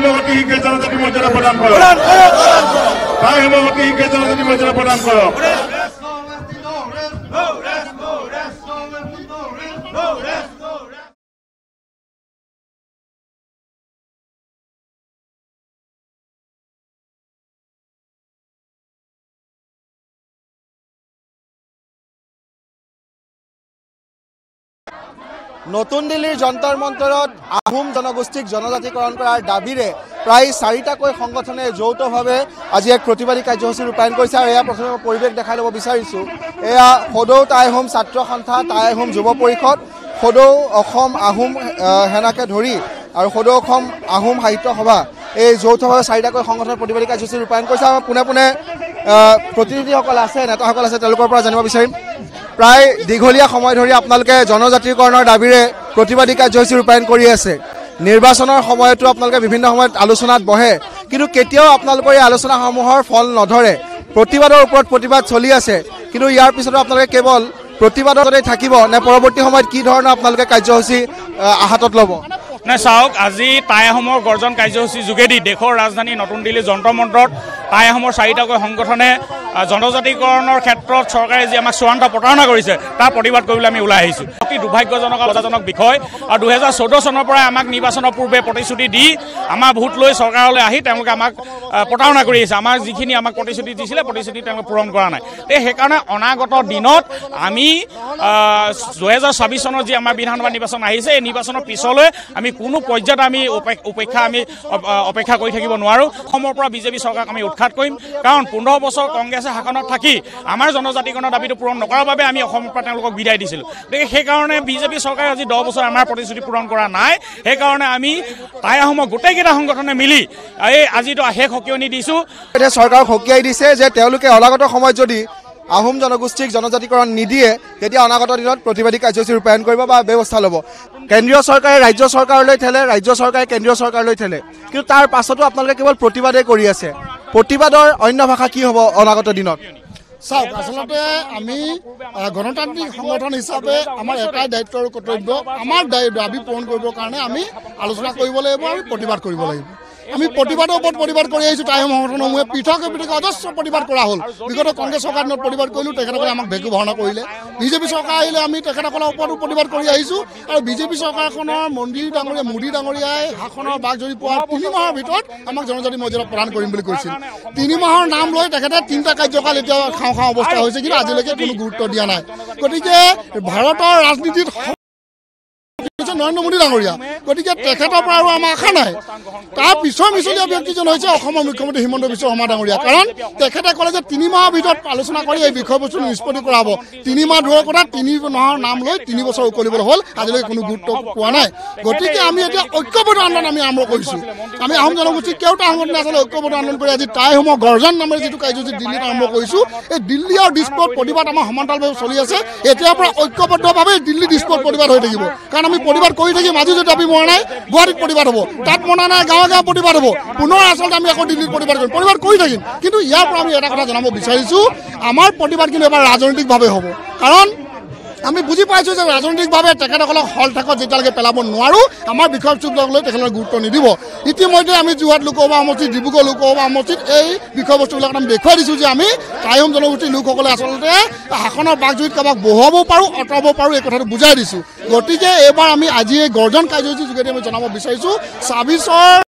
হেমৱতী শীঘ্ৰে জনজাতি মৰ্যাদা প্ৰদান কৰক তাই হেমৱতী শীঘ্ৰে জনজাতি মৰ্যাদা প্ৰদান কৰক নতুন দিল্লীৰ যন্তৰ মন্তৰত আহোম জনগোষ্ঠীক জনজাতিকৰণ কৰাৰ দাবীৰে প্ৰায় 4টাকৈ সংগঠনে যৌথভাৱে আজি এক প্ৰতিবাদী কাৰ্যসূচী ৰূপায়ণ কৰিছে আৰু এয়া প্ৰথমে পৰিৱেশ দেখাই ল'ব বিচাৰিছোঁ এয়া সদৌ টাই আহোম ছাত্ৰ সন্থা টাই আহোম যুৱ পৰিষদ সদৌ অসম আহোম সেনাকে ধৰি আৰু সদৌ অসম আহোম সাহিত্য সভা এই যৌথভাৱে 4টাকৈ সংগঠনৰ প্ৰতিবাদী কাৰ্যসূচী ৰূপায়ণ কৰিছে আৰু পোনে পোনে প্ৰতিনিধিসকল আছে নেতাসকল আছে তেওঁলোকৰ পৰা জানিব বিচাৰিম প্ৰায় দীঘলীয়া সময় ধৰি আপোনালোকে জনজাতিকৰণৰ দাবীৰে প্ৰতিবাদী কাৰ্যসূচী ৰূপায়ণ কৰি আছে নিৰ্বাচনৰ সময়তো আপোনালোকে বিভিন্ন সময়ত আলোচনাত বহে কিন্তু কেতিয়াও আপোনালোকৰ এই আলোচনাসমূহৰ ফল নধৰে প্ৰতিবাদৰ ওপৰত প্ৰতিবাদ চলি আছে কিন্তু ইয়াৰ পিছতো আপোনালোকে কেৱল প্ৰতিবাদতে থাকিব নে পৰৱৰ্তী সময়ত কি ধৰণৰ আপোনালোকে কাৰ্যসূচী হাতত ল'ব নাই চাওক আজি টাই আহোমৰ গৰ্জন কাৰ্যসূচীৰ যোগেদি দেশৰ ৰাজধানী নতুন দিল্লীৰ যন্তৰ মন্তৰত টাই আহোমৰ 4টাকৈ সংগঠনে জনজাতিকৰণৰ ক্ষেত্ৰত চৰকাৰে যি আমাক চূড়ান্ত প্ৰতাৰণা কৰিছে তাৰ প্ৰতিবাদ কৰিবলৈ আমি ওলাই আহিছোঁ অতি দুৰ্ভাগ্যজনক লজ্জাজনক বিষয় আৰু 2014 চনৰ পৰাই আমাক নিৰ্বাচনৰ পূৰ্বে প্ৰতিশ্ৰুতি দি আমাৰ ভোট লৈ চৰকাৰলৈ আহি তেওঁলোকে আমাক প্ৰতাৰণা কৰি আহিছে আমাৰ যিখিনি আমাক প্ৰতিশ্ৰুতি দিছিলে প্ৰতিশ্ৰুতি তেওঁলোকে পূৰণ কৰা নাই সেইকাৰণে অনাগত দিনত আমি 2026 চনৰ যি আমাৰ বিধানসভা নিৰ্বাচন আহিছে এই নিৰ্বাচনৰ পিছলৈ আমি কোনো পৰ্যায়ত আমি অপেক্ষা কৰি থাকিব নোৱাৰোঁ অসমৰ পৰা বিজেপি চৰকাৰক আমি উৎখাত কৰিম কাৰণ 15 বছৰ কংগ্ৰেছে শাসনত থাকি আমাৰ জনজাতিকৰণৰ দাবীটো পূৰণ নকৰাৰ বাবে আমি অসমৰ পৰা তেওঁলোকক বিদায় দিছিলোঁ গতিকে সেইকাৰণে বিজেপি চৰকাৰে আজি 10 বছৰ আমাৰ প্ৰতিশ্ৰুতি পূৰণ কৰা নাই সেইকাৰণে আমি টাই আহোমৰ গোটেইকেইটা সংগঠনে মিলি এই আজিতো শেষ সকিয়নি দিছোঁ এতিয়া চৰকাৰক সকীয়াই দিছে যে তেওঁলোকে অনাগত সময়ত যদি আহোম জনগোষ্ঠীক জনজাতিকৰণ নিদিয়ে তেতিয়া অনাগত দিনত প্ৰতিবাদী কাৰ্যসূচী ৰূপায়ণ কৰিব বা ব্যৱস্থা ল'ব কেন্দ্ৰীয় চৰকাৰে ৰাজ্য চৰকাৰলৈ ঠেলে ৰাজ্য চৰকাৰে কেন্দ্ৰীয় চৰকাৰলৈ ঠেলে কিন্তু তাৰ পাছতো আপোনালোকে কেৱল প্ৰতিবাদেই কৰি আছে প্ৰতিবাদৰ অন্য ভাষা কি হ'ব অনাগত দিনত চাওক আচলতে আমি গণতান্ত্ৰিক সংগঠন হিচাপে আমাৰ এটাই দায়িত্ব আৰু কৰ্তব্য আমাৰ দাবী পূৰণ কৰিবৰ কাৰণে আমি আলোচনা কৰিব লাগিব আৰু প্ৰতিবাদ কৰিব লাগিব আমি প্ৰতিবাদৰ ওপৰত প্ৰতিবাদ কৰি আহিছোঁ টাই আহোম সংগঠনসমূহে পৃথক অজস্ৰ প্ৰতিবাদ কৰা হ'ল বিগত কংগ্ৰেছ চৰকাৰ দিনত প্ৰতিবাদ কৰিলোঁ তেখেতসকলে আমাক ভেকু ভৰণা কৰিলে বিজেপি চৰকাৰ আহিলে আমি তেখেতসকলৰ ওপৰতো প্ৰতিবাদ কৰি আহিছোঁ আৰু বিজেপি চৰকাৰখনৰ মোদী ডাঙৰীয়াই শাসনৰ বাঘ জৰি পোৱাৰ 3 মাহৰ ভিতৰত আমাক জনজাতি মৰ্যাদা প্ৰদান কৰিম বুলি কৈছিল 3 মাহৰ নাম লৈ তেখেতে 3টা কাৰ্যকাল এতিয়া খাওঁ অৱস্থা হৈছে কিন্তু আজিলৈকে কোনো গুৰুত্ব দিয়া নাই গতিকে ভাৰতৰ ৰাজনীতিত নৰেন্দ্ৰ মোদী ডাঙৰীয়া গতিকে তেখেতৰ পৰা আৰু আমাৰ আশা নাই তাৰ পিছৰ মিছলীয়া ব্যক্তিজন হৈছে অসমৰ মুখ্যমন্ত্ৰী হিমন্ত বিশ্ব শৰ্মা ডাঙৰীয়া কাৰণ তেখেতে ক'লে যে 3 মাহৰ ভিতৰত আলোচনা কৰি এই বিষয়বস্তু নিষ্পত্তি কৰা হ'ব 3 মাহ দূৰৰ কথা 3 মাহৰ নাম লৈ 3 বছৰ উকলিবলৈ হ'ল আজিলৈকে কোনো গুৰুত্ব পোৱা নাই গতিকে আমি এতিয়া ঐক্যবদ্ধ আন্দোলন আমি আৰম্ভ কৰিছোঁ আমি আহোম জনগোষ্ঠীৰ কেওটা সংগঠনে আচলতে ঐক্যবদ্ধ আন্দোলন কৰি আজি টাই আহোমৰ গৰ্জন নামেৰে যিটো কাৰ্যসূচী দিল্লীত আৰম্ভ কৰিছোঁ এই দিল্লী আৰু দিছপুৰত প্ৰতিবাদ আমাৰ সমান্তৰালভাৱে চলি আছে এতিয়াৰ পৰা ঐক্যবদ্ধভাৱে দিল্লী দিছপুৰত প্ৰতিবাদ হৈ থাকিব কাৰণ আমি প্ৰতিবাদ কৰি থাকিম আজি যদি দাবী মৰা নাই গুৱাহাটীত প্ৰতিবাদ হ'ব তাত মনা নাই গাঁৱে গাঁৱে প্ৰতিবাদ হ'ব পুনৰ আচলতে আমি আকৌ দিল্লীত প্ৰতিবাদ কৰি থাকিম কিন্তু ইয়াৰ পৰা আমি এটা কথা জনাব বিচাৰিছোঁ আমাৰ প্ৰতিবাদ কিন্তু এবাৰ ৰাজনৈতিকভাৱে হ'ব কাৰণ আমি বুজি পাইছোঁ যে ৰাজনৈতিকভাৱে তেখেতসকলক হল ঠাকত যেতিয়ালৈকে পেলাব নোৱাৰোঁ আমাৰ বিষয়বস্তুবিলাক লৈ তেখেতসকলে গুৰুত্ব নিদিব ইতিমধ্যে আমি যোৰহাট লোকসভা সমষ্টিত ডিব্ৰুগড় লোকসভা সমষ্টিত এই বিষয়বস্তুবিলাক আমি দেখুৱাই দিছোঁ যে আমি টাই আহোম জনগোষ্ঠীৰ লোকসকলে আচলতে শাসনৰ বাঘজুৰিত কাৰোবাক বহুৱাব পাৰোঁ আঁতৰাব পাৰোঁ এই কথাটো বুজাই দিছোঁ গতিকে এইবাৰ আমি আজি এই গৰ্জন কাৰ্যসূচীৰ যোগেদি আমি জনাব বিচাৰিছোঁ 26ৰ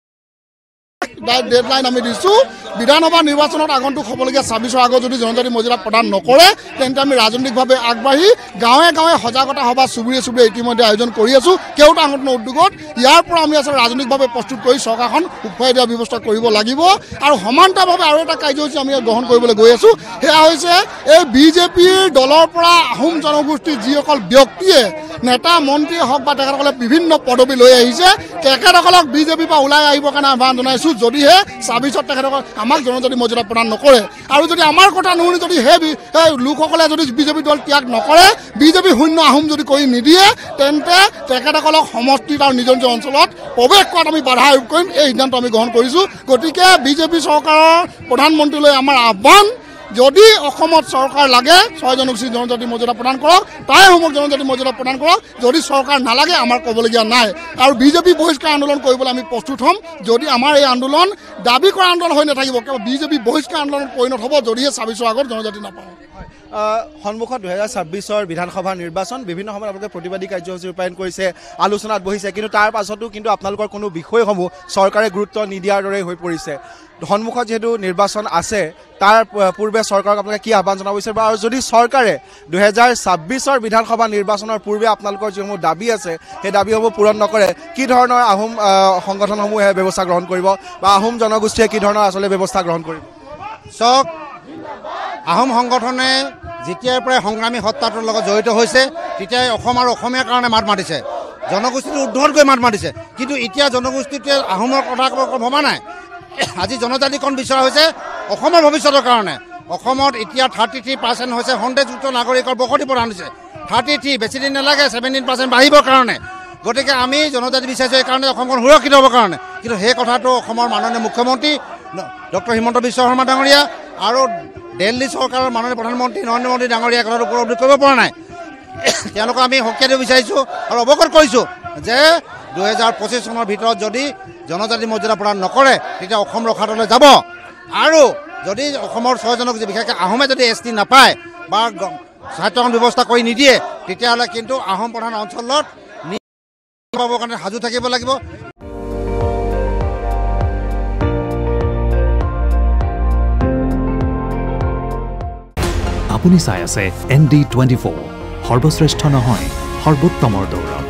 ডেডলাইন আমি দিছোঁ বিধানসভা নিৰ্বাচনত আগন্তুক হ'বলগীয়া 26ৰ আগত যদি জনজাতি মৰ্যাদা প্ৰদান নকৰে তেন্তে আমি ৰাজনৈতিকভাৱে আগবাঢ়ি গাঁৱে গাঁৱে সজাগতা সভা চুবুৰীয়ে ইতিমধ্যে আয়োজন কৰি আছোঁ কেওটা সংগঠনৰ উদ্যোগত ইয়াৰ পৰা আমি আচলতে ৰাজনৈতিকভাৱে প্ৰস্তুত কৰি চৰকাৰখন উৎসাহ দিয়াৰ ব্যৱস্থা কৰিব লাগিব আৰু সমান্তৰালভাৱে আৰু এটা কাৰ্যসূচী আমি গ্ৰহণ কৰিবলৈ গৈ আছোঁ সেয়া হৈছে এই বিজেপিৰ দলৰ পৰা আহোম জনগোষ্ঠীৰ যিসকল ব্যক্তিয়ে নেতা মন্ত্ৰীয়ে হওক বা তেখেতসকলে বিভিন্ন পদবী লৈ আহিছে তেখেতসকলক বিজেপিৰ পৰা ওলাই আহিবৰ কাৰণে আহ্বান জনাইছোঁ যদিহে 26ত তেখেতসকল আমাক জনজাতি মৰ্যাদা প্ৰদান নকৰে আৰু যদি আমাৰ কথা নুশুনি যদি সেই লোকসকলে যদি বিজেপি দল ত্যাগ নকৰে বিজেপি শূন্য আহোম যদি কৰি নিদিয়ে তেন্তে তেখেতসকলক সমষ্টিত আৰু নিজৰ নিজৰ অঞ্চলত প্ৰৱেশ কৰাত আমি বাধা আৰোপ কৰিম এই সিদ্ধান্ত আমি গ্ৰহণ কৰিছোঁ গতিকে বিজেপি চৰকাৰৰ প্ৰধানমন্ত্ৰীলৈ আমাৰ আহ্বান যদি অসমত চৰকাৰ লাগে 6 জনগোষ্ঠী জনজাতি মৰ্যাদা প্ৰদান কৰক, তাই আহোমক জনজাতি মৰ্যাদা প্ৰদান কৰক। যদি চৰকাৰ নালাগে আমাৰ ক'বলগীয়া নাই। আৰু বিজেপি বহিষ্কাৰ আন্দোলন কৰিবলৈ আমি প্ৰস্তুত হ'ম। যদি আমাৰ এই আন্দোলন দাবী কৰা আন্দোলন হৈ নাথাকিব, কেৱল বিজেপি বহিষ্কাৰ আন্দোলনত পৰিণত হ'ব যদিহে 26ৰ আগত জনজাতি নাপাওঁ। সন্মুখত 2026ৰ বিধানসভা নিৰ্বাচন, বিভিন্ন সময়ত আপোনালোকে প্ৰতিবাদী কাৰ্যসূচী ৰূপায়ণ কৰিছে, আলোচনাত বহিছে, কিন্তু তাৰ পাছতো কিন্তু আপোনালোকৰ কোনো বিষয়সমূহ চৰকাৰে গুৰুত্ব নিদিয়াৰ দৰে হৈ পৰিছে। সন্মুখত যিহেতু নিৰ্বাচন আছে, তাৰ পূৰ্বে চৰকাৰক আপোনালোকে কি আহ্বান জনাব বিচাৰিব? আৰু যদি চৰকাৰে 2026ৰ বিধানসভা নিৰ্বাচনৰ পূৰ্বে আপোনালোকৰ যিসমূহ দাবী আছে সেই দাবীসমূহ পূৰণ নকৰে, কি ধৰণৰ আহোম সংগঠনসমূহে ব্যৱস্থা গ্ৰহণ কৰিব বা আহোম জনগোষ্ঠীয়ে কি ধৰণৰ আচলতে ব্যৱস্থা গ্ৰহণ কৰিব? চাওক, আহোম সংগঠনে যেতিয়াৰ পৰাই সংগ্ৰামী সত্তাটোৰ লগত জড়িত হৈছে তেতিয়াই অসম আৰু অসমীয়াৰ কাৰণে মাত মাতিছে, জনগোষ্ঠীটো উদ্ধত কৰি মাত মাতিছে। কিন্তু এতিয়া জনগোষ্ঠীটোৱে আহোমৰ কথা ভবা নাই। আজি জনজাতিকৰণ বিচৰা হৈছে অসমৰ ভৱিষ্যতৰ কাৰণে। অসমত এতিয়া 33% হৈছে সন্দেহযুক্ত নাগৰিকৰ বসতি প্ৰদান হৈছে। 33 বেছি দিন নালাগে 17% বাঢ়িবৰ কাৰণে। গতিকে আমি জনজাতি বিচাৰিছোঁ এইকাৰণে অসমখন সুৰক্ষিত হ'বৰ কাৰণে। কিন্তু সেই কথাটো অসমৰ মাননীয় মুখ্যমন্ত্ৰী ডক্টৰ হিমন্ত বিশ্ব শৰ্মা ডাঙৰীয়া আৰু দিল্লী চৰকাৰৰ মাননীয় প্ৰধানমন্ত্ৰী নৰেন্দ্ৰ মোদী ডাঙৰীয়া কথাটো উপলব্ধি কৰিব পৰা নাই। তেওঁলোকক আমি সকিয়াই দিব বিচাৰিছোঁ আৰু অৱগত কৰিছোঁ যে 2025 চনৰ ভিতৰত যদি জনজাতি মৰ্যাদা প্ৰদান নকৰে তেতিয়া অসম ৰখাতলৈ যাব। আৰু যদি অসমৰ 6 জনগোষ্ঠী বিশেষকৈ আহোমে যদি ST নাপায় বা স্বায়ত্তশাসন ব্যৱস্থা কৰি নিদিয়ে তেতিয়াহ'লে কিন্তু আহোম প্ৰধান অঞ্চলত পাবৰ কাৰণে সাজু থাকিব লাগিব। আপুনি চাই আছে ND24, সৰ্বশ্ৰেষ্ঠ নহয় সৰ্বোত্তমৰ দৌৰ।